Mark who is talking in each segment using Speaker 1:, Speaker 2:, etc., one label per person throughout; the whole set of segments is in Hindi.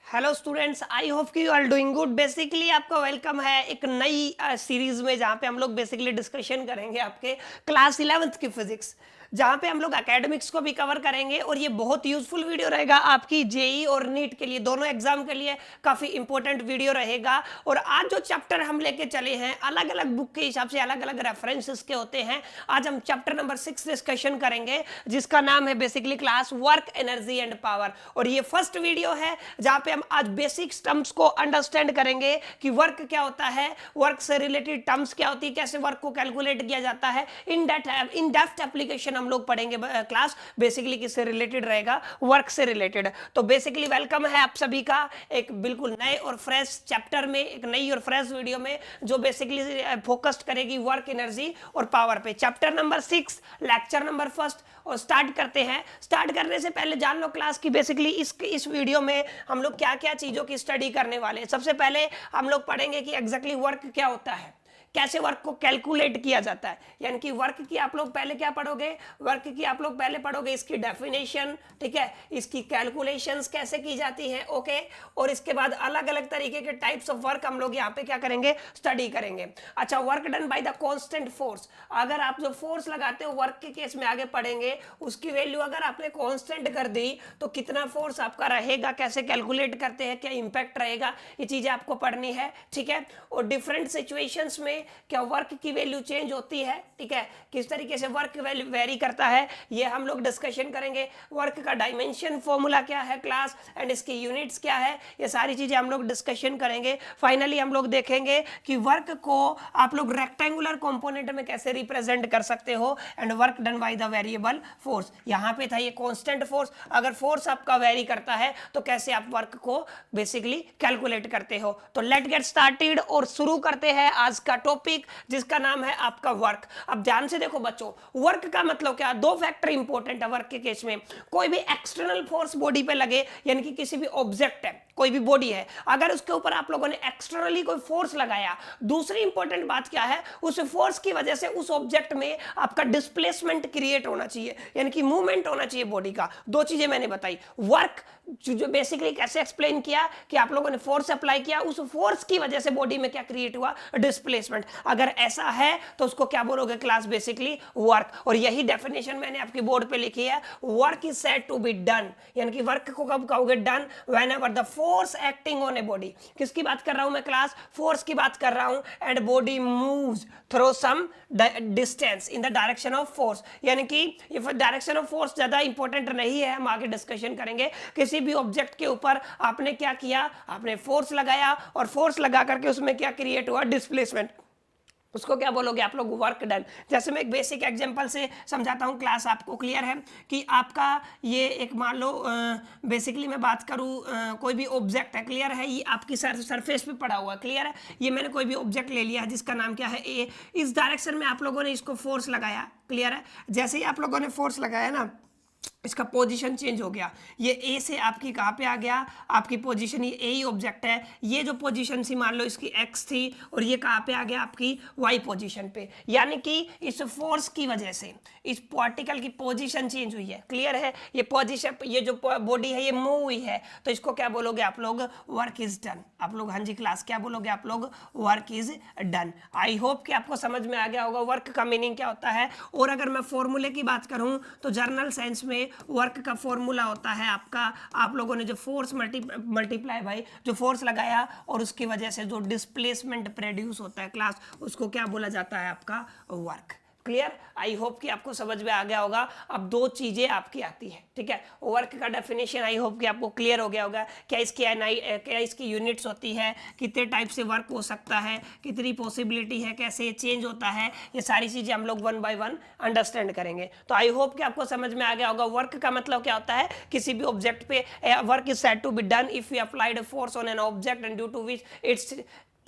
Speaker 1: हेलो स्टूडेंट्स, आई होप कि you are doing good. Basically आपका वेलकम है एक नई सीरीज में, जहाँ पे हम लोग बेसिकली डिस्कशन करेंगे आपके क्लास 11th की फिजिक्स, जहाँ पे हम लोग एकेडमिक्स को भी कवर करेंगे। और ये बहुत यूजफुल वीडियो रहेगा आपकी जेई और नीट के लिए, दोनों एग्जाम के लिए काफ़ी इंपॉर्टेंट वीडियो रहेगा। और आज जो चैप्टर हम लेके चले हैं, अलग अलग बुक के हिसाब से अलग अलग रेफरेंसेस के होते हैं। आज हम चैप्टर नंबर 6 डिस्कशन करेंगे, जिसका नाम है basically class work, energy and power. और ये फर्स्ट वीडियो है जहाँ पे हम आज बेसिक टर्म्स को अंडरस्टैंड करेंगे कि वर्क क्या होता है, वर्क से रिलेटेड टर्म्स क्या होती है, कैसे वर्क को कैलकुलेट किया जाता है। इन डेप्थ एप्लीकेशन हम लोग पढ़ेंगे। क्लास बेसिकली किससे रिलेटेड रहेगा? वर्क से रिलेटेड। तो बेसिकली वेलकम है आप सभी का एक बिल्कुल नए और फ्रेश चैप्टर में, एक नई और फ्रेश वीडियो में, जो बेसिकली फोकस्ड करेगी वर्क, एनर्जी और पावर पे। Chapter number 6, lecture number 1। और स्टार्ट करते हैं। स्टार्ट करने से पहले जान लो क्लास की बेसिकली इस वीडियो में हम लोग क्या क्या चीजों की स्टडी करने वाले हैं। सबसे पहले हम लोग पढ़ेंगे कि एग्जैक्टली वर्क क्या होता है, कैसे वर्क को कैलकुलेट किया जाता है। यानी कि वर्क की आप लोग पहले क्या पढ़ोगे? वर्क की आप लोग पहले पढ़ोगे इसकी डेफिनेशन, ठीक है, इसकी कैलकुलेशंस कैसे की जाती है, ओके। और इसके बाद अलग अलग तरीके के टाइप्स ऑफ वर्क हम लोग यहाँ पे क्या करेंगे? स्टडी करेंगे। अच्छा, work done by the constant force. अगर आप जो फोर्स लगाते हो वर्क के केस में आगे पढ़ेंगे, उसकी वैल्यू अगर आपने कांस्टेंट कर दी तो कितना फोर्स आपका रहेगा, कैसे कैलकुलेट करते हैं, क्या इंपैक्ट रहेगा, ये चीजें आपको पढ़नी है, ठीक है। और डिफरेंट सिचुएशंस में क्या वर्क की वैल्यू चेंज होती है, ठीक है, किस तरीके से वर्क वेरी करता है, ये हम लोग डिस्कशन करेंगे। वर्क का डायमेंशन फॉर्मूला क्या है क्लास, एंड इसकी यूनिट्स क्या है, ये सारी चीजें हम लोग डिस्कशन करेंगे। फाइनली हम लोग देखेंगे कि वर्क को आप लोग रेक्टेंगुलर कंपोनेंट में कैसे रिप्रेजेंट कर सकते हो, and work done by the variable force. यहां पे था ये कांस्टेंट फोर्स, अगर फोर्स आपका वेरी करता है तो कैसे आप वर्क को बेसिकली कैलकुलेट करते हो। तो लेट गेट स्टार्टेड और शुरू करते हैं आज का टॉपिक, जिसका नाम है आपका वर्क। अब ध्यान से देखो बच्चों, वर्क का मतलब क्या? दो फैक्टर इंपॉर्टेंट है वर्क के केस में। कोई भी एक्सटर्नल फोर्स बॉडी पे लगे, यानी कि किसी भी ऑब्जेक्ट है, कोई भी बॉडी है, अगर उसके ऊपर आप लोगों ने एक्सटर्नली कोई फोर्स लगाया, दूसरी इंपॉर्टेंट बात क्या है? उस फोर्स की वजह से उस ऑब्जेक्ट में आपका डिस्प्लेसमेंट क्रिएट होना चाहिए, यानी कि मूवमेंट होना चाहिए बॉडी का। दो चीजें मैंने बताई। वर्क जो बेसिकली कैसे एक्सप्लेन किया कि आप लोगों ने फोर्स अप्लाई किया, उस फोर्स की वजह से बॉडी में क्या क्रिएट हुआ? डिस्प्लेसमेंट। अगर ऐसा है तो उसको क्या बोलोगे क्लास? Basically work. और यही डेफिनेशन मैंने आपके बोर्ड पे लिखी है। Work is said to be done, यानी कि वर्क को कब कहोगे? Done whenever the force acting on a body. किसकी बात कर रहा हूं मैं क्लास? फोर्स की बात कर रहा हूं। And body moves through some distance in the direction of force, यानी कि डायरेक्शन ऑफ फोर्स ज्यादा इंपॉर्टेंट नहीं है, हम आगे डिस्कशन करेंगे। किसी भी ऑब्जेक्ट के ऊपर आपने क्या किया? आपने फोर्स लगाया, और फोर्स लगा करके उसमें क्या क्रिएट हुआ? डिस्प्लेसमेंट। उसको क्या बोलोगे आप लोग? Work done. जैसे मैं एक बेसिक एग्जांपल से समझाता हूं क्लास, आपको क्लियर है कि आपका ये एक मान लो बेसिकली मैं बात करूं, कोई भी ऑब्जेक्ट है, क्लियर है, ये आपकी सरफेस पे पड़ा हुआ है, क्लियर है। ये मैंने कोई भी ऑब्जेक्ट ले लिया है जिसका नाम क्या है? ए। इस डायरेक्शन में आप लोगों ने इसको फोर्स लगाया, क्लियर है। जैसे ही आप लोगों ने फोर्स लगाया ना, इसका पोजीशन चेंज हो गया। ये ए से आपकी कहाँ पे आ गया? आपकी पोजीशन, ये ए ही ऑब्जेक्ट है, ये जो पोजीशन थी मान लो इसकी एक्स थी, और ये कहाँ पे आ गया? आपकी वाई पोजीशन पे। यानी कि इस फोर्स की वजह से इस पार्टिकल की पोजीशन चेंज हुई है, क्लियर है। ये पोजीशन, ये जो बॉडी है ये मूव हुई है, तो इसको क्या बोलोगे आप लोग? Work is done. आप लोग हाँ जी क्लास क्या बोलोगे आप लोग? Work is done. I hope कि आपको समझ में आ गया होगा वर्क का मीनिंग क्या होता है। और अगर मैं फॉर्मूले की बात करूं तो जर्नल साइंस में वर्क का फॉर्मूला होता है आपका, आप लोगों ने जो फोर्स मल्टीप्लाई भाई, जो फोर्स लगाया और उसकी वजह से जो डिस्प्लेसमेंट प्रोड्यूस होता है क्लास, उसको क्या बोला जाता है? आपका वर्क। क्लियर? आई होप कि आपको समझ में आ गया होगा। अब दो चीजें आपकी आती है, ठीक है। वर्क का डेफिनेशन आई होप कि आपको क्लियर हो गया होगा। क्या इसकी यूनिट्स होती है, कितने टाइप से वर्क हो सकता है, कितनी पॉसिबिलिटी है, कैसे ये चेंज होता है, ये सारी चीजें हम लोग वन बाय वन अंडरस्टैंड करेंगे। तो आई होप कि आपको समझ में आ गया होगा वर्क का मतलब क्या होता है। किसी भी ऑब्जेक्ट पे work is said to be done if you applied force on an object and due to which its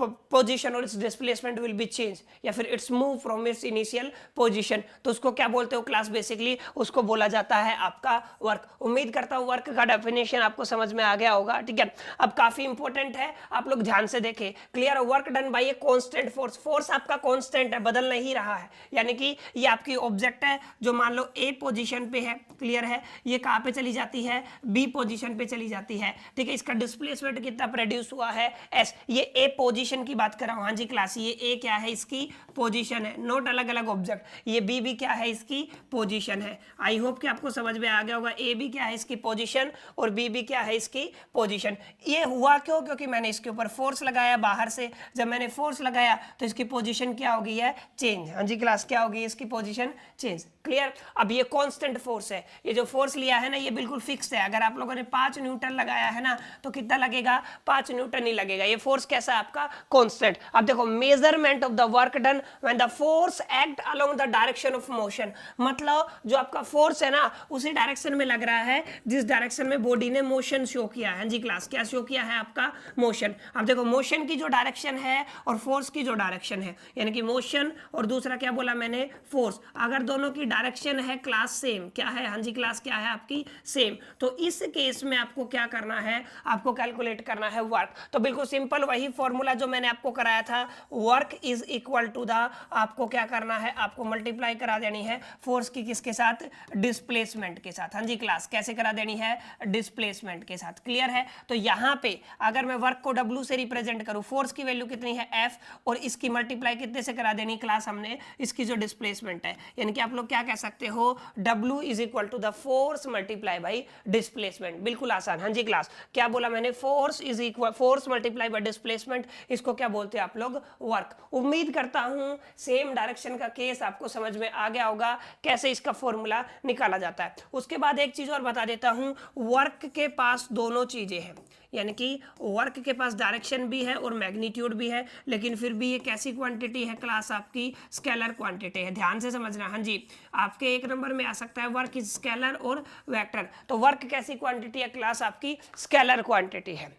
Speaker 1: position और its displacement will be change, या फिर its move from its initial position, तो उसको क्या बोलते हो क्लास? बेसिकली उसको बोला जाता है आपका वर्क। उम्मीद करता हूं वर्क का डेफिनेशन आपको समझ में आ गया होगा, ठीक है। अब काफी इंपॉर्टेंट है, आप लोग ध्यान से देखें। Clear? Work done by a constant force, force आपका कांस्टेंट है, बदल नहीं रहा है, यानी कि ये आपकी ऑब्जेक्ट है जो मान लो ए पोजीशन पे है, क्लियर है, ये कहां पे चली जाती है? बी पोजीशन पे चली जाती है, ठीक है। इसका डिस्प्लेसमेंट कितना प्रोड्यूस हुआ है? एस। ये ए पोजीशन की बात कर रहा हूं, हाँ जी क्लास, ये ए क्या है? इसकी पोजीशन है, नोट अलग अलग ऑब्जेक्ट। ये बी भी क्या है? इसकी पोजीशन है। आई होप कि आपको समझ में आ गया होगा, ए भी क्या है? इसकी पोजीशन, और बी भी क्या है? इसकी पोजीशन। ये हुआ क्यों? क्योंकि मैंने इसके ऊपर फोर्स लगाया बाहर से, जब मैंने फोर्स लगाया तो इसकी पोजीशन क्या हो गई है? चेंज। हाँ जी क्लास, क्या हो गई? इसकी पोजीशन चेंज। क्लियर? अब ये कांस्टेंट फोर्स है, ये जो फोर्स लिया है ना ये बिल्कुल फिक्स है। अगर आप लोगों ने 5 न्यूटन लगाया है ना तो कितना लगेगा? 5 न्यूटन ही लगेगा। ये फोर्स कैसा है आपका? कांस्टेंट। अब देखो, measurement of the work done when the force act along the direction of motion, मतलब जो आपका फोर्स है ना उसी डायरेक्शन में लग रहा है जिस डायरेक्शन में बॉडी ने मोशन शो किया है। हाँ जी क्लास, क्या शो किया है? आपका मोशन। अब देखो, मोशन की जो डायरेक्शन है और फोर्स की जो डायरेक्शन है, यानी कि मोशन और दूसरा क्या बोला मैंने? फोर्स, अगर दोनों की डायरेक्शन है क्लास सेम, क्या है? हाँ जी क्लास, क्या है आपकी? सेम। तो इस केस में आपको क्या करना है? आपको कैलकुलेट करना है वर्क। तो बिल्कुल सिंपल वही फॉर्मूला जो मैंने आपको कराया था, work is equal to the, आपको क्या करना है? आपको मल्टीप्लाई करा देनी है फोर्स की किसके साथ? डिस्प्लेसमेंट के साथ। हाँ जी क्लास, कैसे करा देनी है? डिस्प्लेसमेंट के साथ। क्लियर है? तो यहां पे अगर मैं वर्क को W से रिप्रेजेंट करूं, फोर्स की वैल्यू कितनी है? F, और इसकी मल्टीप्लाई कितने से करा देनी क्लास हमने? इसकी जो डिस्प्लेसमेंट है, यानी कि आप लोग क्या कह सकते हो? W is equal to the force multiply by displacement. बिल्कुल आसान। हाँ जी क्लास, क्या बोला मैंने? Force is equal, force multiply by displacement, इसको क्या बोलते हैं आप लोग? वर्क। उम्मीद करता हूं सेम डायरेक्शन का केस आपको समझ में आ गया होगा, कैसे इसका फॉर्मूला निकाला जाता है। उसके बाद एक चीज और बता देता हूं, वर्क के पास दोनों चीजें हैं, यानी कि वर्क के पास डायरेक्शन भी है और मैग्नीट्यूड भी है, लेकिन फिर भी ये कैसी क्वांटिटी है क्लास? आपकी स्केलर क्वांटिटी है। ध्यान से समझना। हाँ जी, आपके 1 नंबर में आ सकता है वर्क इज स्केलर और वेक्टर। तो वर्क कैसी क्वांटिटी है क्लास? आपकी स्केलर क्वांटिटी है।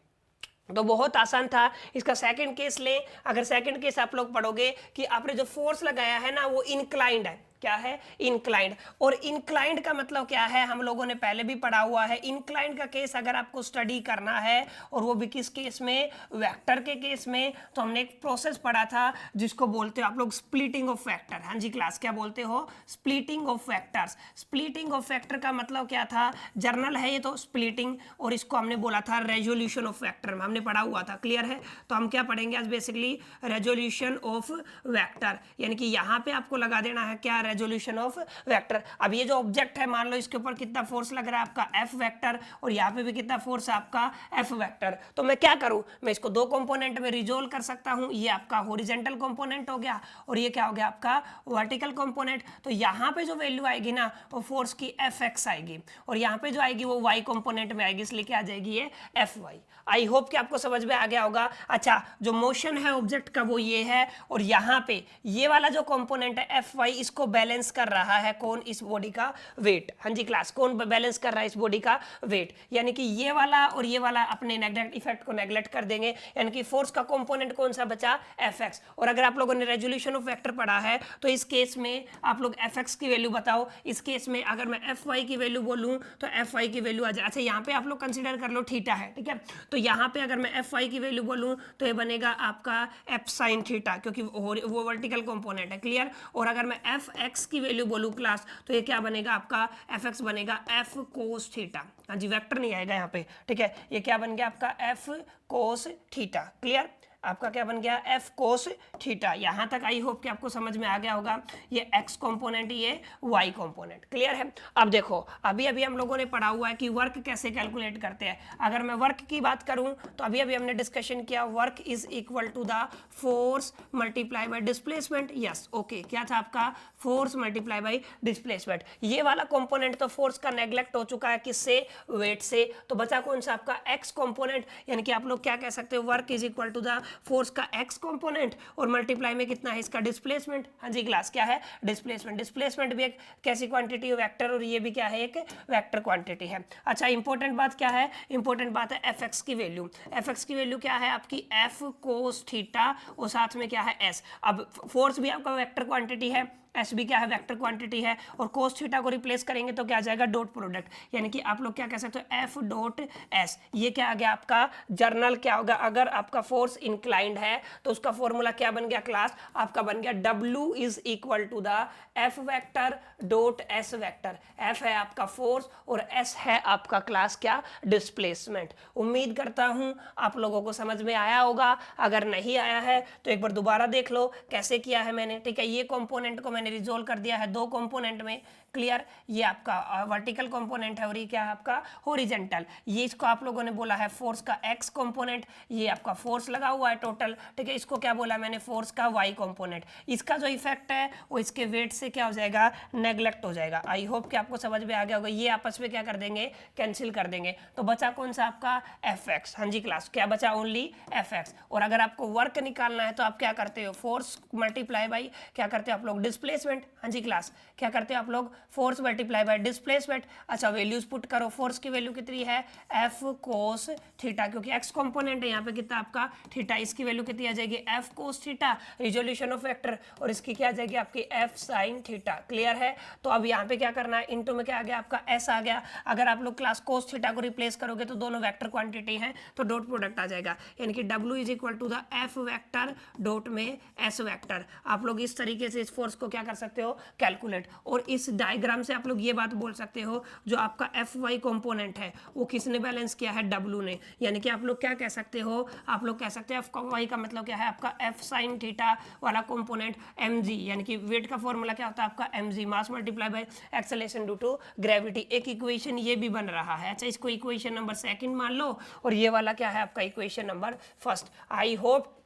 Speaker 1: तो बहुत आसान था। इसका सेकंड केस ले, अगर सेकंड केस आप लोग पढ़ोगे कि आपने जो फोर्स लगाया है ना वो इंक्लाइंड है। क्या है? इंक्लाइंड। और इंक्लाइंड का मतलब क्या है? हम लोगों ने पहले भी पढ़ा हुआ है। इंक्लाइंड का केस अगर आपको स्टडी करना है, और वो भी किस केस में? वेक्टर के केस में, तो हमने एक प्रोसेस पढ़ा था जिसको बोलते हो आप लोग स्प्लिटिंग ऑफ वेक्टर। हाँ जी क्लास, क्या बोलते हो? Splitting of vectors. Splitting of vector का मतलब क्या था? जर्नल है ये तो, स्प्लिटिंग, और इसको हमने बोला था रेजोल्यूशन ऑफ वेक्टर, हमने पढ़ा हुआ था। क्लियर है? तो हम क्या पढ़ेंगे आज? बेसिकली रेजोल्यूशन ऑफ वेक्टर, यानी कि यहाँ पे आपको लगा देना है क्या? Resolution of vector. अब ये जो ऑब्जेक्ट है, मान लो इसके ऊपर कितना फोर्स लग रहा है आपका? F वेक्टर, और यहाँ पे भी कितना फोर्स है आपका? F vector. तो मैं क्या करूं? मैं इसको 2 कंपोनेंट में रिजोल्व कर सकता हूं। ये आपका हॉरिजॉन्टल कंपोनेंट हो गया, और ये क्या हो गया? आपका वर्टिकल कंपोनेंट। तो यहाँ पे जो वैल्यू आएगी ना वो फोर्स की Fx आएगी, और यहाँ पे जो आएगी वो y कंपोनेंट में आएगी, इसलिए क्या आ जाएगी? ये Fy। आई होप कि आपको समझ में आ गया होगा। अच्छा, जो मोशन है ऑब्जेक्ट का वो ये है, और यहाँ पे ये वाला जो कंपोनेंट है Fy, इसको बैलेंस कर रहा है कौन? इस बॉडी का वेट। हाँ जी क्लास, कौन बैलेंस कर रहा है इस बॉडी का वेट? यानी कि ये वाला और ये वाला अपने नेगलेक्ट इफेक्ट को नेगलेक्ट कर देंगे, यानी कि फोर्स का कंपोनेंट कौन सा बचा? Fx। और अगर आप लोगों ने रेजोल्यूशन ऑफ वेक्टर पढ़ा है तो इस केस में आप लोग Fx की वैल्यू बताओ। इस केस में अगर मैं Fy की वैल्यू बोलूं तो Fy की वैल्यू आ जाए। अच्छा, यहाँ पे आप लोग कंसिडर कर लो थीटा है, ठीक है। तो यहाँ पे अगर मैं Fy की वैल्यू बोलूं तो ये बनेगा आपका F sin थीटा, क्योंकि वो वर्टिकल कंपोनेंट है। क्लियर? और अगर मैं Fx की वैल्यू बोलूं क्लास, तो ये क्या बनेगा? आपका Fx बनेगा F cos थीटा। हाँ जी, वेक्टर नहीं आएगा यहाँ पे, ठीक है। ये क्या बन गया आपका? F cos theta. क्लियर? आपका क्या बन गया? F cos theta. यहां तक आई होप कि आपको समझ में आ गया होगा। ये x कंपोनेंट, ये y कंपोनेंट। क्लियर है? अब देखो, अभी अभी हम लोगों ने पढ़ा हुआ है कि वर्क कैसे कैलकुलेट करते हैं। अगर मैं वर्क की बात करूं तो अभी अभी हमने डिस्कशन किया, work is equal to the force multiply by displacement. Yes, okay, क्या था आपका? Force multiply by displacement. ये वाला कंपोनेंट तो फोर्स का नेग्लेक्ट हो चुका है, किससे? वेट से। तो बचा कौन सा? आपका x कंपोनेंट, यानी कि आप लोग क्या कह सकते हो? Work is equal to the force का एक्स कंपोनेंट और मल्टीप्लाई में कितना है इसका डिस्प्लेसमेंट। हाँ जी क्लास, क्या है डिस्प्लेसमेंट। डिस्प्लेसमेंट भी एक कैसी क्वांटिटी है, वेक्टर, और ये भी क्या है एक वेक्टर क्वांटिटी है। अच्छा इंपॉर्टेंट बात क्या है, इंपॉर्टेंट बात है एफ एक्स की वैल्यू। एफ एक्स की वैल्यू क्या है आपकी एफ कोस थीटा और साथ में क्या है एस। अब फोर्स भी आपका वेक्टर क्वांटिटी है, एस भी क्या है वेक्टर क्वांटिटी है, और कोस थीटा को रिप्लेस करेंगे तो क्या आ जाएगा डॉट प्रोडक्ट, यानी कि आप लोग क्या कह सकते हो एफ डॉट एस। ये क्या आ गया आपका जर्नल, क्या होगा अगर आपका फोर्स इंक्लाइंड है तो उसका फॉर्मूला क्या बन गया क्लास, आपका बन गया W is equal to the F vector dot S vector. F है आपका फोर्स और एस है आपका क्लास क्या डिस्प्लेसमेंट। उम्मीद करता हूं आप लोगों को समझ में आया होगा, अगर नहीं आया है तो एक बार दोबारा देख लो कैसे किया है मैंने, ठीक है। ये कंपोनेंट को मैंने रिजोल्व कर दिया है दो कंपोनेंट में, क्लियर। ये आपका वर्टिकल कंपोनेंट है और ये क्या है आपका हॉरिजॉन्टल। ये इसको आप लोगों ने बोला है फोर्स का एक्स कंपोनेंट, ये आपका फोर्स लगा हुआ है टोटल, ठीक है। इसको क्या बोला मैंने फोर्स का वाई कंपोनेंट। इसका जो इफेक्ट है वो इसके वेट से क्या हो जाएगा नेग्लेक्ट हो जाएगा। आई होप कि आपको समझ में आ गया होगा। ये आपस में क्या कर देंगे कैंसिल कर देंगे, तो बचा कौन सा आपका एफ एक्स। हाँ जी क्लास, क्या बचा ओनली एफ एक्स। और अगर आपको वर्क निकालना है तो आप क्या करते हो फोर्स मल्टीप्लाई बाई क्या करते हो आप लोग डिस्प्लेसमेंट। हाँ जी क्लास, क्या करते हो आप लोग फोर्स मल्टीप्लाई बाय डिस्प्लेसमेंट। अच्छा वैल्यूज पुट करो, फोर्स की वैल्यू कितनी है एफ कोस थीटा, क्योंकि एक्स कंपोनेंट है यहाँ पे कितना आपका थीटा, इसकी वैल्यू कितनी आ जाएगी F cos theta resolution of vector, और इसकी क्या आ जाएगी आपकी एफ साइन थीटा। क्लियर है। तो अब यहाँ पे क्या करना है इनटू में क्या आ गया आपका एस आ गया। अगर आप लोग क्लास कोस थीटा को रिप्लेस करोगे तो दोनों वेक्टर क्वांटिटी है तो डॉट प्रोडक्ट आ जाएगा, यानी कि W is equal to the F vector dot में एस वेक्टर। आप लोग इस तरीके से इस फोर्स को क्या कर सकते हो कैलकुलेट, और इस डायग्राम से आप लोग ये बात बोल सकते हो जो आपका एफ वाई कॉम्पोनेंट है वो किसने बैलेंस किया है W ने, यानी कि आप लोग क्या कह सकते हो, आप लोग कह सकते हो एफ वाई का मतलब क्या है आपका एफ साइन थीटा वाला कॉम्पोनेंट mg, यानी कि वेट का फॉर्मूला क्या होता है आपका mg mass multiply by acceleration due to gravity. एक इक्वेशन ये भी बन रहा है। अच्छा इसको इक्वेशन नंबर सेकंड मान लो और ये वाला क्या है आपका इक्वेशन नंबर फर्स्ट। आई होप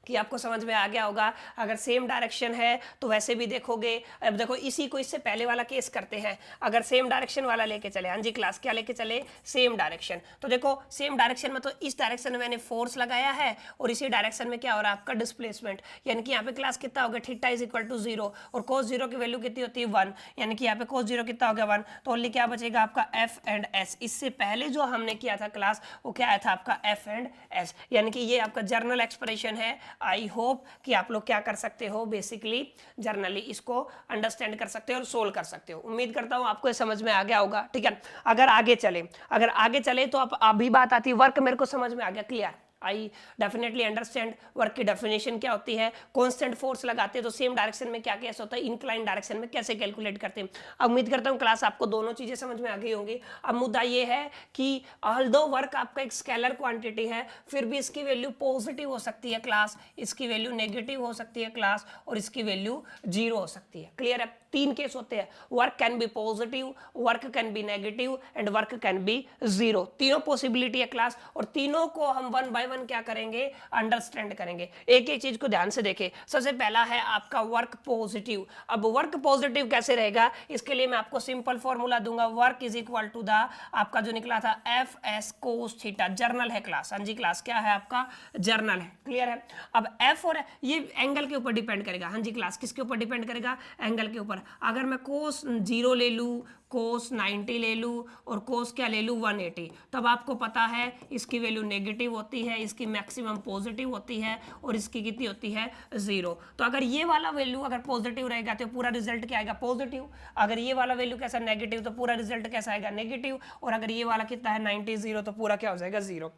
Speaker 1: कि आपको समझ में आ गया होगा। अगर सेम डायरेक्शन है तो वैसे भी देखोगे। अब देखो इसी को इससे पहले वाला केस करते हैं, अगर सेम डायरेक्शन वाला लेके चले। हाँ जी क्लास, क्या लेके चले सेम डायरेक्शन। तो देखो सेम डायरेक्शन में तो इस डायरेक्शन में मैंने फोर्स लगाया है और इसी डायरेक्शन में क्या हो रहा है आपका डिस्प्लेसमेंट, यानी कि यहाँ पे क्लास कितना हो गया थीटा इज इक्वल टू 0 और कोस 0 की वैल्यू कितनी होती है 1, यानी कि यहाँ पे कोस 0 कितना हो गया 1, तो ओनली क्या बचेगा आपका एफ एंड एस। इससे पहले जो हमने किया था क्लास वो क्या आया था आपका एफ एंड एस, यानी कि ये आपका जर्नल एक्सप्रेशन है। आई होप कि आप लोग क्या कर सकते हो बेसिकली जर्नली इसको अंडरस्टैंड कर सकते हो और सोल्व कर सकते हो। उम्मीद करता हूं आपको ये समझ में आ गया होगा, ठीक है। अगर आगे चले तो अब अभी बात आती है वर्क, मेरे को समझ में आ गया clear. I definitely understand work की डेफिनेशन क्या होती है। कांस्टेंट फोर्स लगाते हैं तो सेम डायरेक्शन में क्या केस होता है, इंक्लाइन डायरेक्शन में कैसे कैलकुलेट करते हैं। अब उम्मीद करता हूं क्लास आपको दोनों चीजें समझ में आ गई होंगी। अब मुद्दा ये है कि ऑल्दो वर्क आपका एक स्केलर क्वांटिटी है फिर भी इसकी वैल्यू पॉजिटिव हो सकती है क्लास, इसकी वैल्यू नेगेटिव हो सकती है क्लास, और इसकी वैल्यू 0 हो सकती है। क्लियर है। तीन केस होते हैं, work can be positive, work can be negative and work can be 0। तीनों पॉसिबिलिटी है क्लास, और तीनों को हम वन बाय वन क्या करेंगे अंडरस्टैंड करेंगे। एक एक चीज को ध्यान से देखें। सबसे पहला है आपका वर्क पॉजिटिव। अब वर्क पॉजिटिव कैसे रहेगा, इसके लिए मैं आपको सिंपल फॉर्मूला दूंगा। Work is equal to the आपका जो निकला था F S cos theta, general है क्लास। हाँ जी क्लास, क्या है आपका जर्नल है। क्लियर है। अब एफ और ये एंगल के ऊपर डिपेंड करेगा। हाँ जी क्लास, किसके ऊपर डिपेंड करेगा एंगल के ऊपर। अगर मैं कोस 0 ले लूं, कोस 90 ले लूं और कोस क्या ले लूं 180, तब आपको पता है इसकी वैल्यू नेगेटिव होती है, इसकी मैक्सिमम पॉजिटिव होती है और इसकी कितनी होती है 0। तो अगर ये वाला वैल्यू अगर पॉजिटिव रहेगा तो पूरा रिजल्ट क्या आएगा पॉजिटिव, अगर ये वाला वैल्यू कैसा नेगेटिव तो पूरा रिजल्ट कैसा आएगा नेगेटिव, और अगर ये वाला कितना है 90 0 तो पूरा क्या हो जाएगा 0।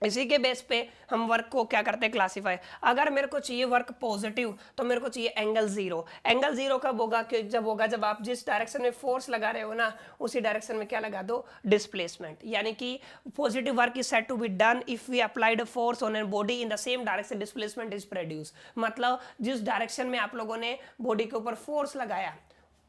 Speaker 1: इसी के बेस पे हम वर्क को क्या करते हैं क्लासीफाई। अगर मेरे को चाहिए वर्क पॉजिटिव तो मेरे को चाहिए एंगल 0। एंगल 0 कब होगा, जब आप जिस डायरेक्शन में फोर्स लगा रहे हो ना उसी डायरेक्शन में क्या लगा दो डिस्प्लेसमेंट, यानी कि positive work is said to be done if we applied force on a body in the same direction displacement is produce. मतलब जिस डायरेक्शन में आप लोगों ने बॉडी के ऊपर फोर्स लगाया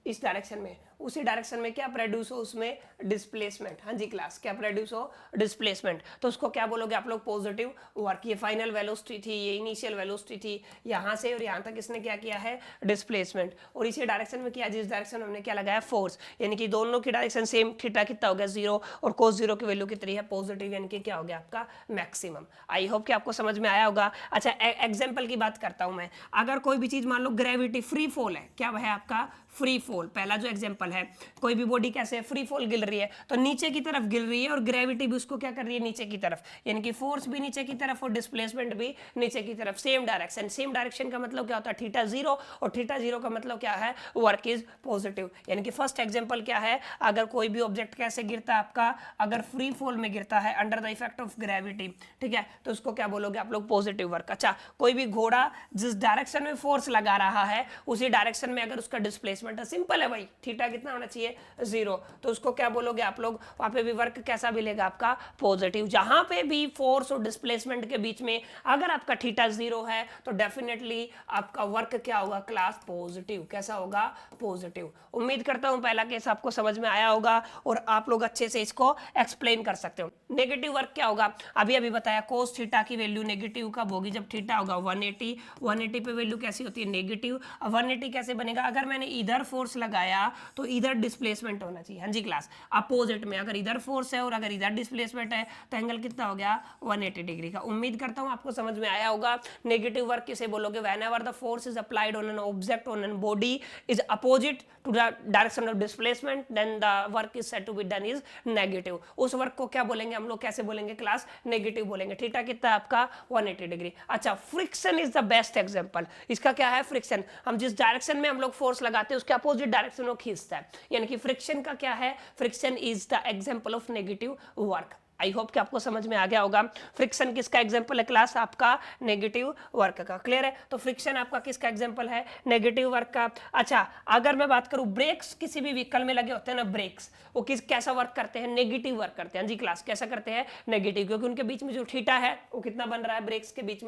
Speaker 1: इस डायरेक्शन में उसी डायरेक्शन में क्या प्रोड्यूस हो, उसमें डिस्प्लेसमेंट। हाँ जी क्लास, क्या प्रोड्यूस हो, डिस्प्लेसमेंट। तो उसको क्या बोलोगे आप लोग, पॉजिटिव वर्क। ये फाइनल वेलोसिटी थी, ये इनिशियल वेलोसिटी थी, यहाँ से और यहाँ तक इसने क्या किया है, डिस्प्लेसमेंट। और इसी डायरेक्शन में किया जिस डायरेक्शन में हमने क्या लगाया, फोर्स, यानी कि दोनों की डायरेक्शन सेम। थीटा कितना हो गया, 0, और cos 0 की वैल्यू कितनी है, पॉजिटिव, यानी कि क्या हो गया आपका मैक्सिमम। आई होप कि आपको समझ में आया होगा। अच्छा एग्जांपल की बात करता हूं मैं। अगर कोई भी चीज मान लो ग्रेविटी फ्री फॉल है, क्या है आपका फ्री फॉल, पहला जो एग्जांपल है, कोई भी बॉडी कैसे है, फ्री फॉल गिर रही है, तो नीचे की तरफ गिर रही है और ग्रेविटी भी उसको क्या कर रही है, नीचे की तरफ, यानी कि फोर्स भी नीचे की तरफ और डिस्प्लेसमेंट भी नीचे की तरफ, सेम डायरेक्शन। सेम डायरेक्शन का मतलब क्या होता है, थीटा 0, और थीटा 0 का मतलब क्या है, वर्क इज पॉजिटिव। यानी कि फर्स्ट एग्जांपल क्या है, अगर कोई भी ऑब्जेक्ट कैसे गिरता है आपका, अगर फ्री फॉल में गिरता है under the effect of gravity, ठीक है, तो उसको क्या बोलोगे आप लोग, पॉजिटिव वर्क। अच्छा कोई भी घोड़ा जिस डायरेक्शन में फोर्स लगा रहा है उसी डायरेक्शन में अगर उसका डिस्प्लेसमेंट है, सिंपल है भाई, थीटा कितना होना चाहिए, 0, तो उसको क्या बोलोगे आप लोग, वहां पे भी वर्क कैसा मिलेगा आपका, पॉजिटिव। जहां पे भी फोर्स और डिस्प्लेसमेंट के बीच में अगर आपका थीटा 0 है तो डेफिनेटली आपका वर्क क्या होगा क्लास, पॉजिटिव। कैसा होगा, पॉजिटिव। उम्मीद करता हूं पहला केस आपको समझ में आया होगा और आप लोग अच्छे से इसको एक्सप्लेन कर सकते हो। नेगेटिव वर्क क्या होगा, अभी अभी बताया, कोस थीटा की वैल्यू नेगेटिव कब होगी, जब थीटा होगा 180। 180 पे वैल्यू कैसी होती है, नेगेटिव। 180 कैसे बनेगा, अगर मैंने इधर फोर्स लगाया तो इधर डिस्प्लेसमेंट होना चाहिए। हाँ जी क्लास, अपोजिट में, अगर इधर फोर्स है और अगर इधर डिस्प्लेसमेंट है तो एंगल कितना हो गया, 180 डिग्री का। उम्मीद करता हूं आपको समझ में आया होगा। नेगेटिव वर्क किसे बोलोगे, whenever the force is applied on an object on an body is opposite to the direction of displacement, then the work is said to be done is negative. उस वर्क को क्या बोलेंगे हम लोग, कैसे बोलेंगे क्लास, नेगेटिव बोलेंगे। थीटा कितना है आपका, 180 डिग्री। अच्छा friction is the best example. इसका क्या है, फ्रिक्शन, हम जिस डायरेक्शन में हम लोग फोर्स लगाते हैं उसके अपोजिट डायरेक्शन में खींचता है, यानी कि फ्रिक्शन का क्या है, friction is the example of negative work. I hope कि आपको समझ में आ गया होगा। फ्रिक्शन किसका एग्जांपल है क्लास, आपका नेगेटिव वर्क का। क्लियर है, तो फ्रिक्शन आपका किसका एग्जांपल है, नेगेटिव वर्क का। अच्छा अगर मैं बात करूं, ब्रेक्स किसी भी व्हीकल में लगे होते हैं ना, ब्रेक्स, वो कैसा वर्क करते हैं, नेगेटिव वर्क करते हैं। जी क्लास, कैसा करते हैं, नेगेटिव, क्योंकि उनके बीच में जो थीटा है वो कितना बन रहा है, ब्रेक्स के बीच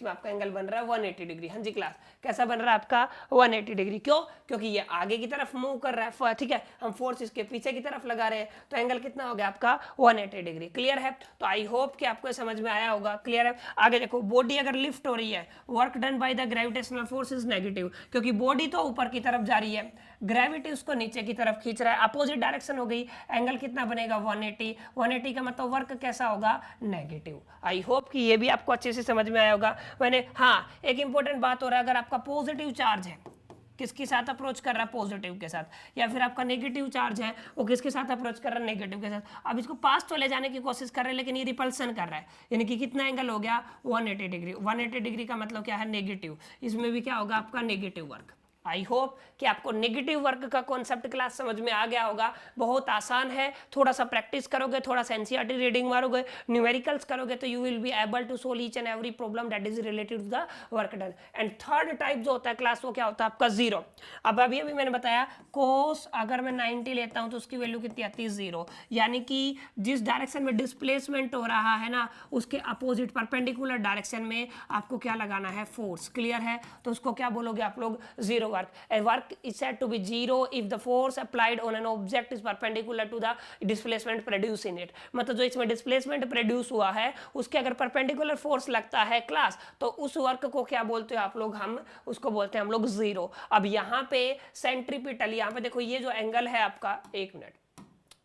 Speaker 1: में आपका एंगल बन रहा है 180 डिग्री। हाँ जी क्लास, कैसा बन रहा है आपका, 180 डिग्री। क्यों, क्योंकि ये आगे की तरफ मूव कर रहा है, ठीक है, हम फोर्स इसके पीछे की तरफ लगा रहे हैं, तो एंगल कितना हो गया आपका, 180 डिग्री। क्लियर है, तो आई होप कि आपको समझ में आया होगा। क्लियर है, आगे देखो, बॉडी अगर लिफ्ट हो रही है, work done by the gravitational force is negative, क्योंकि बॉडी तो ऊपर की तरफ जा रही है, ग्रेविटी उसको नीचे की तरफ खींच रहा है, अपोजिट डायरेक्शन हो गई, एंगल कितना बनेगा, 180। 180 का मतलब वर्क कैसा होगा, नेगेटिव। आई होप कि ये भी आपको अच्छे से समझ में आया होगा। मैंने, हाँ एक इंपॉर्टेंट बात हो रहा है, अगर आपका पॉजिटिव चार्ज है, किसके साथ अप्रोच कर रहा है, पॉजिटिव के साथ, या फिर आपका नेगेटिव चार्ज है वो किसके साथ अप्रोच कर रहा है, नेगेटिव के साथ। अब इसको पास तो ले जाने की कोशिश कर रहे हैं लेकिन ये रिपल्सन कर रहा है, यानी कि कितना एंगल हो गया, 180 डिग्री। 180 डिग्री का मतलब क्या है, नेगेटिव। इसमें भी क्या होगा आपका, नेगेटिव वर्क। आई होप कि आपको नेगेटिव वर्क का कॉन्सेप्ट क्लास समझ में आ गया होगा। बहुत आसान है, थोड़ा सा प्रैक्टिस करोगे, थोड़ा सा एनसीईआरटी रीडिंग मारोगे, न्यूमेरिकल्स करोगे, तो you will be able to solve each and every problem that is related to the work done. And third type जो होता है क्लास, वो क्या होता है आपका, जीरो। अब अभी मैंने बताया, कोस अगर मैं 90 लेता हूं तो उसकी वैल्यू कितनी आती है, 0, यानी कि जिस डायरेक्शन में डिस्प्लेसमेंट हो रहा है ना, उसके अपोजिट परपेंडिकुलर डायरेक्शन में आपको क्या लगाना है, फोर्स। क्लियर है, तो उसको क्या बोलोगे आप लोग, zero work. A work is said to be zero if the force applied on an object is perpendicular to the displacement produced in it। मतलब जो इसमें डिस्प्लेसमेंट प्रोड्यूस हुआ है उसके अगर परपेंडिकुलर फोर्स लगता है क्लास, तो उस वर्क को क्या बोलते हो आप लोग, हम उसको बोलते हैं हम लोग जीरो। अब यहाँ पे सेंट्रीपिटल, यहाँ पे देखो ये जो एंगल है आपका, एक मिनट,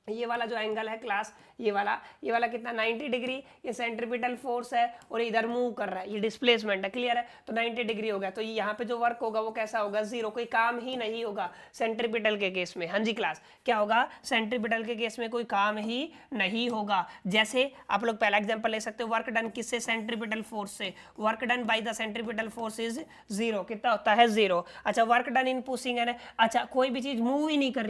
Speaker 1: ये वाला जो एंगल है क्लास, ये वाला कितना, 90 डिग्री, ये सेंट्रीपिटल फोर्स है और इधर मूव कर रहा है, ये डिस्प्लेसमेंट है। क्लियर है, तो 90 डिग्री हो गया, तो यहाँ पे जो वर्क होगा वो कैसा होगा, जीरो, कोई काम ही नहीं होगा सेंट्रीपिटल के केस में। हाँ जी क्लास, क्या होगा, सेंट्रीपिटल के केस में कोई काम ही नहीं होगा। जैसे आप लोग पहला एग्जांपल ले सकते हो, वर्क डन किससे, सेंट्रीपिटल फोर्स से, work done by the centripetal force is zero, कितना होता है, जीरो। अच्छा वर्क डन इन पुशिंग है, अच्छा कोई भी चीज मूव ही नहीं कर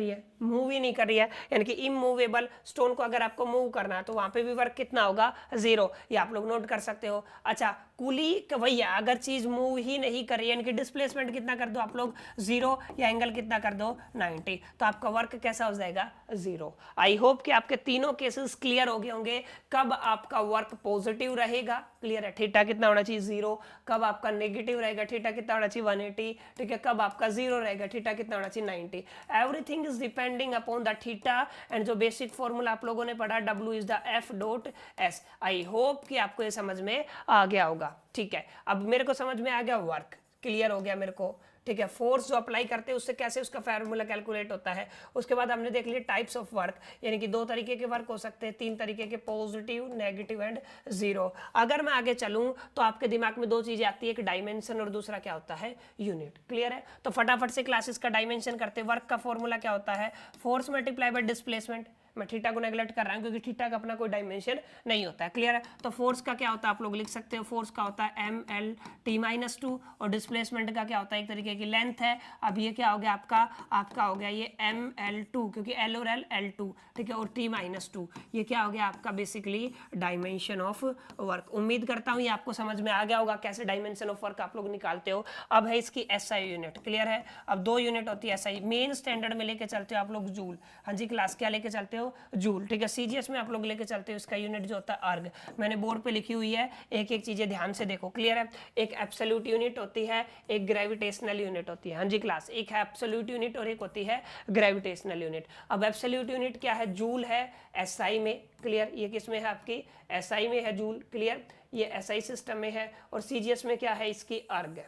Speaker 1: रही है, यानी कि इमूवेबल स्टोन को अगर आपको मूव करना है तो वहां पे भी वर्क कितना होगा, जीरो, ये आप लोग नोट कर सकते हो। अच्छा कूली वही है, अगर चीज मूव ही नहीं कर रही है, यानी कि डिस्प्लेसमेंट कितना कर दो आप लोग 0 या एंगल कितना कर दो 90, तो आपका वर्क कैसा हो जाएगा 0। आई होप कि आपके तीनों केसेस क्लियर हो गए होंगे। कब आपका वर्क पॉजिटिव रहेगा, क्लियर है, थीटा कितना होना चाहिए 0, कब आपका नेगेटिव रहेगा, थीटा कितना होना चाहिए 180, ठीक है, कब आपका 0 रहेगा, थीटा कितना होना चाहिए 90। Everything is depending upon the theta, and जो बेसिक फॉर्मूला आप लोगों ने पढ़ा W is the F dot S। I hope कि आपको ये समझ में आ गया होगा, ठीक है। अब मेरे को समझ में आ गया, वर्क क्लियर हो गया मेरे को, ठीक है। फोर्स जो अप्लाई करते हैं उससे कैसे उसका फार्मूला कैलकुलेट होता है। उसके बाद हमने देख लिया टाइप्स ऑफ वर्क, यानी कि 2 तरीके के वर्क हो सकते हैं, 3 तरीके के, पॉजिटिव, नेगेटिव एंड 0। अगर मैं आगे चलूं तो आपके दिमाग में 2 चीजें आती है, एक डायमेंशन और दूसरा क्या होता है, यूनिट, क्लियर है। तो फटाफट से क्लासेस का डायमेंशन करते हैं। वर्क का फॉर्मूला क्या होता है, फोर्स मल्टीप्लाई बाय डिस्प्लेसमेंट। मैं थीटा को नेगलेक्ट कर रहा हूं क्योंकि थीटा का अपना कोई डायमेंशन नहीं होता है, क्लियर है। तो फोर्स का क्या होता है आप लोग लिख सकते हो, फोर्स का होता है mlt-2, और डिस्प्लेसमेंट का क्या होता है, एक तरीके की लेंथ है। अब ये क्या हो गया आपका हो गया ये ml2, क्योंकि l और l l2, ठीक है, और t-2, ये क्या हो गया आपका बेसिकली डायमेंशन ऑफ वर्क। उम्मीद करता हूं ये आपको समझ में आ गया होगा कैसे डायमेंशन ऑफ वर्क आप लोग निकालते हो। अब है इसकी SI यूनिट, क्लियर है। अब 2 यूनिट होती है SI, मेन स्टैंडर्ड में लेके चलते हो आप लोग जूल, हाँ जी क्लास, क्या लेके चलते हो, जूल, ठीक है। CGS में आप लोग लेके चलते हो इसका यूनिट जो होता है अर्ग, मैंने बोर्ड पे लिखी हुई है, एक एक चीजें ध्यान से देखो, क्लियर है। एक एब्सोल्यूट यूनिट होती है, एक ग्रेविटेशनल यूनिट होती है, हाँ जी क्लास, एक है एब्सोल्यूट यूनिट और एक होती है ग्रेविटेशनल यूनिट। अब एब्सोल्यूट यूनिट क्या है, जूल है SI में, क्लियर, ये किस में है आपकी SI में है जूल, क्लियर, ये SI सिस्टम में है, और CGS में क्या है इसकी अर्ग,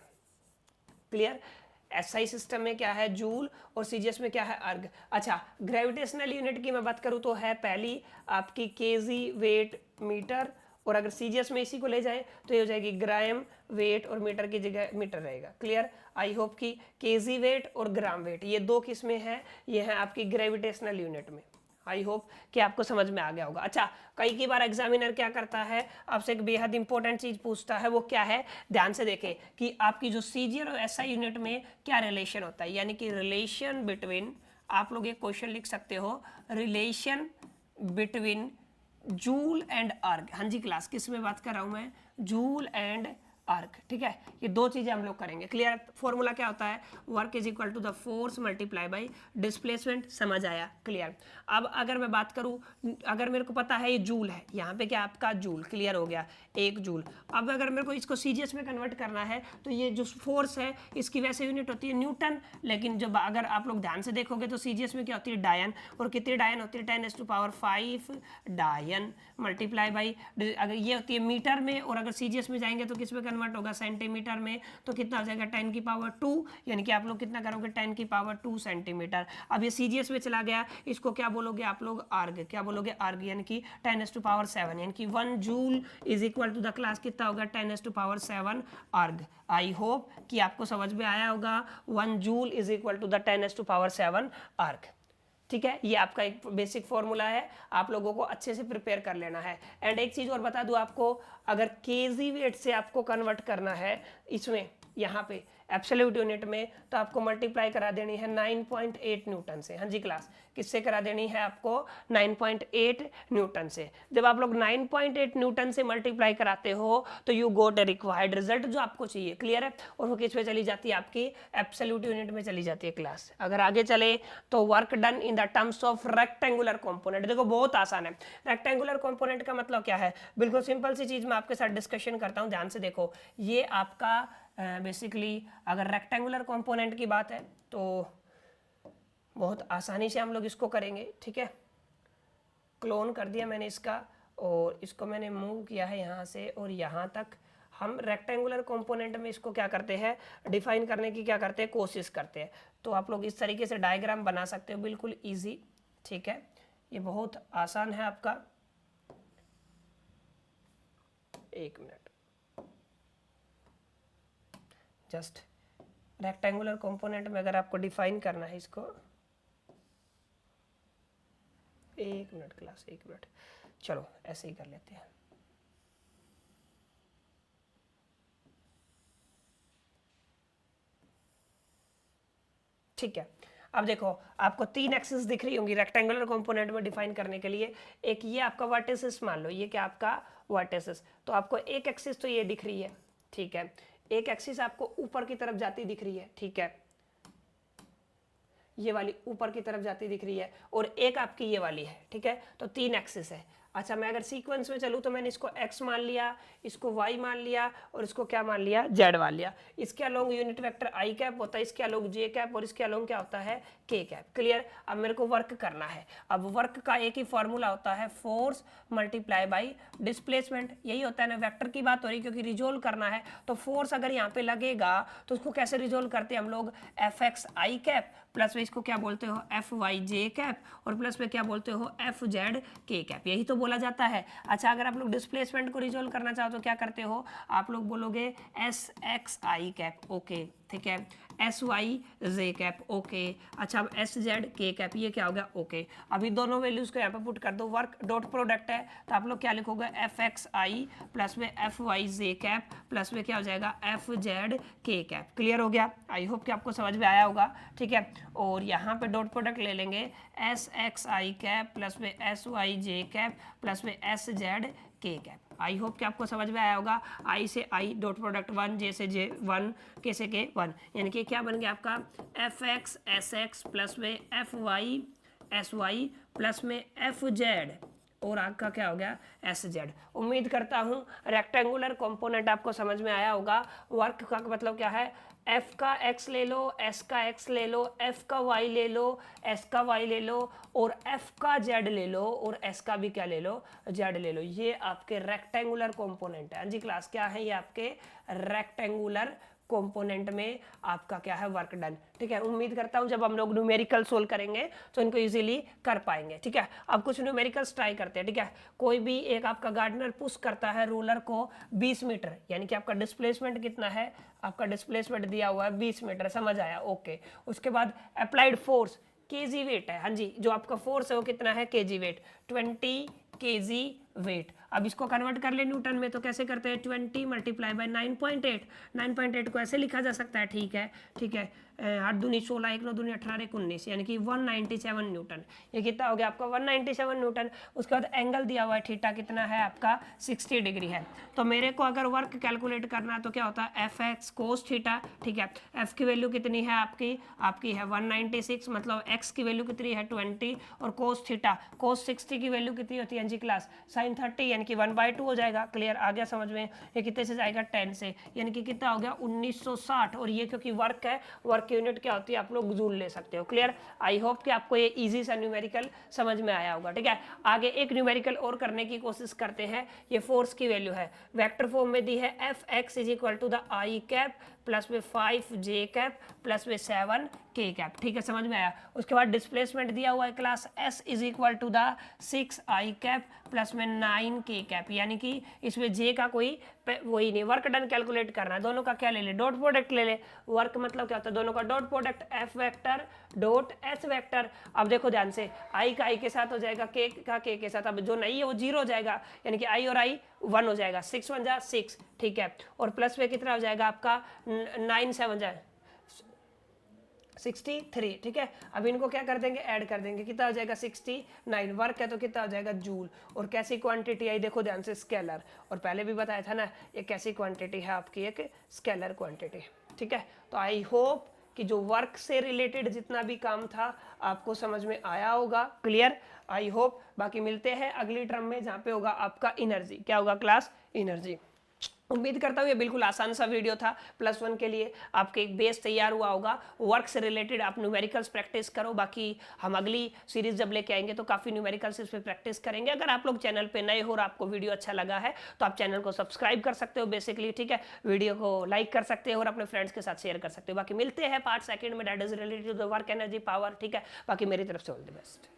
Speaker 1: क्लियर। SI सिस्टम में क्या है जूल, और CGS में क्या है अर्ग। अच्छा, ग्रेविटेशनल यूनिट की मैं बात करूं तो है पहली आपकी केजी वेट मीटर, और अगर CGS में इसी को ले जाए तो ये हो जाएगी ग्राम वेट, और मीटर की जगह मीटर रहेगा, क्लियर। आई होप कि केजी वेट और ग्राम वेट ये 2 किस में है, ये है आपकी ग्रेविटेशनल यूनिट में। आई होप कि आपको समझ में आ गया होगा। अच्छा, कई बार एग्जामिनर क्या करता है, आपसे एक बेहद इंपॉर्टेंट चीज पूछता है, वो क्या है, ध्यान से देखें कि आपकी जो CG और SI यूनिट में क्या रिलेशन होता है, यानी कि रिलेशन बिटवीन, आप लोग एक क्वेश्चन लिख सकते हो, रिलेशन बिटवीन जूल एंड अर्ग। हाँ जी क्लास, किस में बात कर रहा हूं मैं, जूल एंड अर्क, ठीक है। ये 2 चीजें हम लोग करेंगे, क्लियर। फॉर्मूला क्या होता है, work is equal to the force multiply by displacement, समझ आया, क्लियर। अब अगर मैं बात करूं, अगर मेरे को पता है ये जूल है, यहाँ पे क्या आपका जूल, क्लियर हो गया 1 जूल। अब अगर मेरे को इसको CGS में कन्वर्ट करना है तो ये जो फोर्स है इसकी वैसे यूनिट होती है न्यूटन, लेकिन जब अगर आप लोग ध्यान से देखोगे तो CGS में क्या होती है डायन, और कितनी डायन होती है 10⁵ डायन मल्टीप्लाई बाई, अगर ये होती है मीटर में, और अगर CGS में जाएंगे तो किस में कन्वर्ट होगा, सेंटीमीटर में, तो कितना हो जाएगा 10⁻², यानी कि आप लोग कितना करोगे 10⁻² सेंटीमीटर। अब ये CGS में चला गया, इसको क्या बोलोगे आप लोग अर्ग, क्या बोलोगे अर्ग, यानी कि 10⁻⁷, यानी कि 1 joule is equal to the class कितना होगा 10⁻⁷ अर्ग। आई होप कि आपको समझ में आया होगा, 1 joule is equal to the 10⁻⁷ erg, ठीक है। ये आपका एक बेसिक फॉर्मूला है, आप लोगों को अच्छे से प्रिपेयर कर लेना है। एंड एक चीज और बता दूं आपको, अगर केजी वेट से आपको कन्वर्ट करना है इसमें, यहाँ पे एब्सोल्यूट यूनिट में, तो आपको मल्टीप्लाई करा देनी है 9.8 न्यूटन से, हाँ जी क्लास, किससे करा देनी है आपको 9.8 न्यूटन से। जब आप लोग 9.8 न्यूटन से मल्टीप्लाई कराते हो तो you got A required result जो आपको चाहिए, क्लियर है, और वो किस में चली जाती है आपकी एब्सोल्यूट यूनिट में चली जाती है क्लास। अगर आगे चले तो work done in the terms of rectangular component, देखो बहुत आसान है। रेक्टेंगुलर कॉम्पोनेंट का मतलब क्या है, बिल्कुल सिंपल सी चीज मैं आपके साथ डिस्कशन करता हूँ, ध्यान से देखो। ये आपका बेसिकली अगर रेक्टेंगुलर कंपोनेंट की बात है तो बहुत आसानी से हम लोग इसको करेंगे, ठीक है। क्लोन कर दिया मैंने इसका, और इसको मैंने मूव किया है यहाँ से और यहाँ तक। हम रेक्टेंगुलर कंपोनेंट में इसको क्या करते हैं, डिफाइन करने की क्या करते हैं, कोशिश करते हैं। तो आप लोग इस तरीके से डायग्राम बना सकते हो, बिल्कुल ईजी, ठीक है। ये बहुत आसान है आपका, 1 मिनट, जस्ट रेक्टेंगुलर कंपोनेंट में अगर आपको डिफाइन करना है इसको, 1 मिनट क्लास, 1 मिनट, चलो ऐसे ही कर लेते हैं। ठीक है, अब देखो आपको 3 एक्सिस दिख रही होंगी रेक्टेंगुलर कंपोनेंट में डिफाइन करने के लिए। एक ये आपका वर्टिसेस मान लो, ये क्या आपका वर्टिसेस। तो आपको एक एक्सिस तो ये दिख रही है, ठीक है, एक एक्सिस आपको ऊपर की तरफ जाती दिख रही है, ठीक है, ये वाली ऊपर की तरफ जाती दिख रही है, और एक आपकी ये वाली है, ठीक है, तो 3 एक्सिस है। अच्छा, मैं अगर सीक्वेंस में चलूँ तो मैंने इसको x मान लिया, इसको y मान लिया, और इसको क्या मान लिया, z मान लिया। इसके along unit vector i cap होता है, इसके अलोंग j कैप, और इसके अलोंग क्या होता है, k कैप। क्लियर। अब मेरे को वर्क करना है। अब वर्क का एक ही फॉर्मूला होता है, फोर्स मल्टीप्लाई बाई डिस्प्लेसमेंट। यही होता है ना, वेक्टर की बात हो रही क्योंकि रिजोल्व करना है, तो फोर्स अगर यहाँ पे लगेगा तो उसको कैसे रिजोल्व करते हैं हम लोग, एफ एक्स आई कैप प्लस में इसको क्या बोलते हो, एफ वाई जे कैप, और प्लस में क्या बोलते हो, एफ जेड के कैप। यही तो बोला जाता है। अच्छा, अगर आप लोग डिस्प्लेसमेंट को रिजोल्व करना चाहो तो क्या करते हो, आप लोग बोलोगे एस एक्स आई कैप, ओके, ठीक है, एस वाई जे कैप, ओके। अच्छा, अब एस जेड के कैप, ये क्या हो गया, ओके। अभी दोनों वैल्यूज को यहाँ पे पुट कर दो, वर्क डॉट प्रोडक्ट है तो आप लोग क्या लिखोगे, एफ एक्स आई प्लस में एफ वाई जे कैप प्लस में क्या हो जाएगा, एफ जेड के कैप। क्लियर हो गया। आई होप कि आपको समझ में आया होगा, ठीक है। और यहाँ पे डॉट प्रोडक्ट ले लेंगे, एस एक्स आई कैप प्लस में एस वाई जे कैप प्लस में एस जेड के कैप। आई होप कि आपको समझ में आया होगा। आई से आई डॉट प्रोडक्ट 1, जे से जे 1, के से के 1, यानी कि क्या बन गया आपका, F X S X plus में F Y S Y plus में एफ जेड, और आपका क्या हो गया, एस जेड। उम्मीद करता हूँ रेक्टेंगुलर कंपोनेंट आपको समझ में आया होगा। वर्क का मतलब क्या है, एफ का एक्स ले लो, एस का एक्स ले लो, एफ का वाई ले लो, एस का वाई ले लो, और एफ का जेड ले लो, और एस का भी क्या ले लो, जेड ले लो। ये आपके रेक्टेंगुलर कंपोनेंट है। हाँ जी क्लास, क्या है ये आपके रेक्टेंगुलर कंपोनेंट में आपका क्या है, वर्क डन। ठीक है, उम्मीद करता हूं जब हम लोग न्यूमेरिकल सोल्व करेंगे तो इनको इजीली कर पाएंगे। ठीक है, अब कुछ न्यूमेरिकल्स ट्राई करते हैं। ठीक है, कोई भी एक आपका गार्डनर पुश करता है रूलर को 20 मीटर, यानी कि आपका डिस्प्लेसमेंट कितना है, आपका डिस्प्लेसमेंट दिया हुआ है 20 मीटर, समझ आया, ओके। उसके बाद अप्लाइड फोर्स केजी वेट है, हाँ जी, जो आपका फोर्स है वो कितना है, केजी वेट, 20 केजी वेट। अब इसको कन्वर्ट कर ले न्यूटन में तो कैसे करते हैं, 20 मल्टीप्लाई बाय 9.8, 9.8 को ऐसे लिखा जा सकता है, ठीक है, ठीक है, 8 दूनी 16, 1 9 दूनी 18, 1 19, यानी कि 197 न्यूटन। ये कितना हो गया आपका, 197 न्यूटन। उसके बाद एंगल दिया हुआ है थीटा कितना है आपका, 60 डिग्री है। तो मेरे को अगर वर्क कैलकुलेट करना है तो क्या होता है, एफ एक्स कोस थीटा, ठीक है, एफ की वैल्यू कितनी है आपकी है 196, मतलब एक्स की वैल्यू कितनी है 20, और कोस थीटा, कोस 60 की वैल्यू कितनी होती है जी क्लास, साइन 30, यानी कि 1/2 हो जाएगा। क्लियर, आ गया समझ में। ये कितने से जाएगा, 10 से, यानी कि कितना हो गया 1960, और ये क्योंकि वर्क है, वर्क की यूनिट क्या होती है आप लोग जूल ले सकते हो। क्लियर, आई होप कि आपको ये इजी सा न्यूमेरिकल समझ में आया होगा। ठीक है, आगे एक न्यूमेरिकल और करने की कोशिश करते हैं। ये फोर्स की वैल्यू है, वेक्टर फॉर्म में दी है, F X is equal to the I cap plus में 5 जे कैप प्लस में 7 के कैप। ठीक है, समझ में आया। उसके बाद डिस्प्लेसमेंट दिया हुआ है class, S is equal to the 6 I cap plus में 9 के कैप, यानी कि इसमें जे का कोई वही नहीं, वर्क डन कैलकुलेट करना है। दोनों का क्या ले ले, डॉट प्रोडक्ट ले ले। वर्क मतलब क्या होता है, दोनों का dot product, F vector dot S vector. अब देखो ध्यान से, आई का आई के साथ हो जाएगा, के का के साथ, अब जो नहीं है वो 0 हो जाएगा, यानी कि आई और आई 1 हो जाएगा, 6 1 जा 6, ठीक है, और प्लस में कितना हो जाएगा आपका 9 7 जा 63, ठीक है। अब इनको क्या कर देंगे, ऐड कर देंगे, कितना हो जाएगा 69। वर्क है तो कितना हो जाएगा, जूल। और कैसी क्वांटिटी आई, देखो ध्यान से, स्केलर। और पहले भी बताया था ना, ये कैसी क्वांटिटी है आपकी, एक स्केलर क्वांटिटी। ठीक है, तो आई होप कि जो वर्क से रिलेटेड जितना भी काम था आपको समझ में आया होगा। Clear, I hope. बाकी मिलते हैं अगली टर्म में, जहाँ पे होगा आपका एनर्जी। क्या होगा क्लास, एनर्जी। उम्मीद करता हूँ ये बिल्कुल आसान सा वीडियो था। +1 के लिए आपके एक बेस तैयार हुआ होगा। वर्क से रिलेटेड आप न्यूमेरिकल्स प्रैक्टिस करो। बाकी हम अगली सीरीज जब लेके आएंगे तो काफ़ी न्यूमेरिकल्स इस पर प्रैक्टिस करेंगे। अगर आप लोग चैनल पे नए हो और आपको वीडियो अच्छा लगा है तो आप चैनल को सब्सक्राइब कर सकते हो बेसिकली, ठीक है। वीडियो को लाइक कर सकते हो और अपने फ्रेंड्स के साथ शेयर कर सकते हो। बाकी मिलते हैं पार्ट सेकंड में, that is related to the work energy power, ठीक है। बाकी मेरी तरफ से ऑल द बेस्ट।